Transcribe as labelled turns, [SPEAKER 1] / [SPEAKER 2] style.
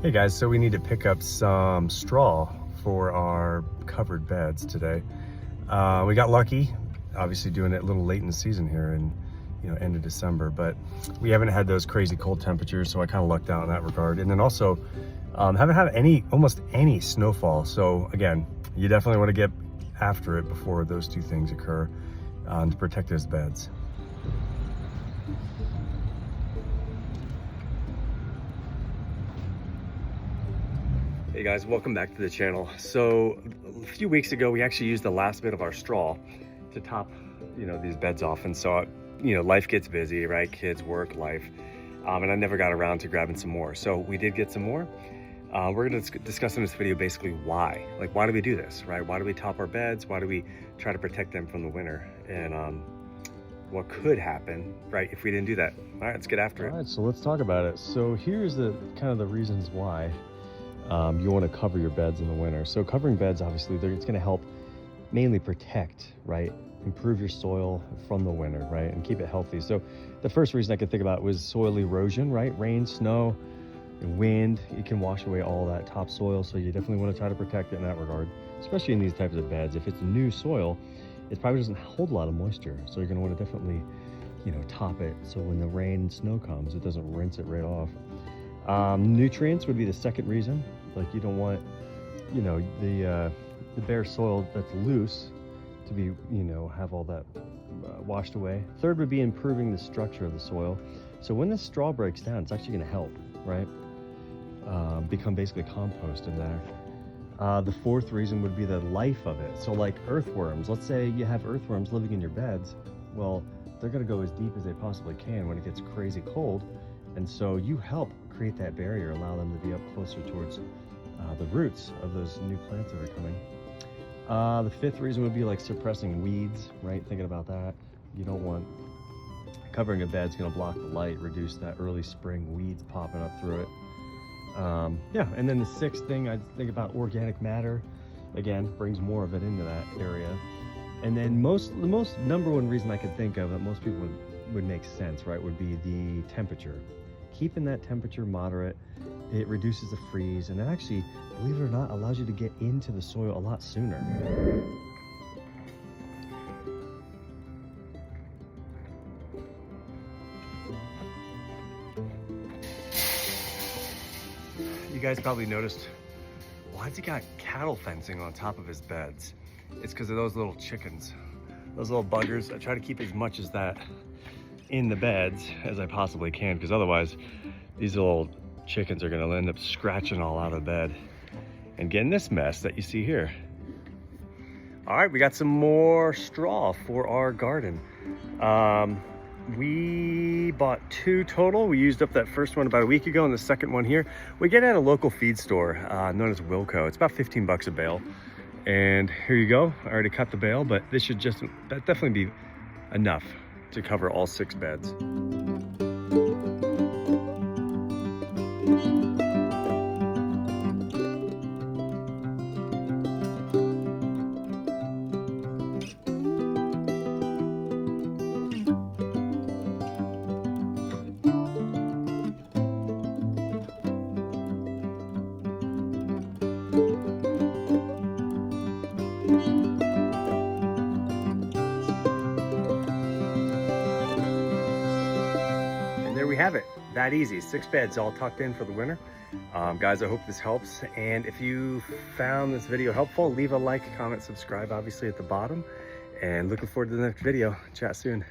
[SPEAKER 1] Hey guys, so we need to pick up some straw for our covered beds today. We got lucky, obviously doing it a little late in the season here in end of December, but we haven't had those crazy cold temperatures, so I kind of lucked out in that regard. And then also haven't had almost any snowfall. So again, you definitely want to get after it before those two things occur to protect those beds. Hey guys, welcome back to the channel. So a few weeks ago, we actually used the last bit of our straw to top, these beds off. And so, life gets busy, right? Kids, work, life. And I never got around to grabbing some more. So we did get some more. We're gonna discuss in this video basically why. Like, why do we do this, right? Why do we top our beds? Why do we try to protect them from the winter? And what could happen, right, if we didn't do that? All right, let's get after it.
[SPEAKER 2] All right, so let's talk about it. So here's the reasons why you want to cover your beds in the winter. So covering beds, obviously, it's going to help mainly protect, right? Improve your soil from the winter, right? And keep it healthy. So the first reason I could think about was soil erosion, right? Rain, snow, wind, it can wash away all that topsoil. So you definitely want to try to protect it in that regard, especially in these types of beds. If it's new soil, it probably doesn't hold a lot of moisture. So you're going to want to definitely, top it. So when the rain and snow comes, it doesn't rinse it right off. Nutrients would be the second reason. Like, you don't want, the bare soil that's loose to be, have all that washed away. Third would be improving the structure of the soil. So when this straw breaks down, it's actually going to help, right? Become basically compost in there. The fourth reason would be the life of it. So like earthworms, let's say you have earthworms living in your beds. Well, they're going to go as deep as they possibly can when it gets crazy cold. And so you help create that barrier, allow them to be up closer towards the roots of those new plants that are coming. The fifth reason would be like suppressing weeds, right? Thinking about that. You don't want covering a bed's going to block the light, reduce that early spring weeds popping up through it. Yeah, and then the sixth thing, I think about organic matter. Again, brings more of it into that area. And then the most number one reason I could think of that most people would make sense, right, would be the temperature. Keeping that temperature moderate, it reduces the freeze, and it actually, believe it or not, allows you to get into the soil a lot sooner.
[SPEAKER 1] You guys probably noticed, why's he got cattle fencing on top of his beds? It's because of those little chickens, those little buggers. I try to keep as much as that in the beds as I possibly can, because otherwise these little chickens are going to end up scratching all out of bed and getting this mess that you see here. All right, we got some more straw for our garden. We bought 2 total. We used up that first one about a week ago, and the second one here we get at a local feed store known as Wilco. It's about 15 bucks a bale. And here you go. I already cut the bale, but this should definitely be enough to cover all 6 beds. There we have it, that easy. 6 beds all tucked in for the winter. Guys, I hope this helps, and if you found this video helpful, leave a like, comment, subscribe obviously at the bottom, and looking forward to the next video. Chat soon.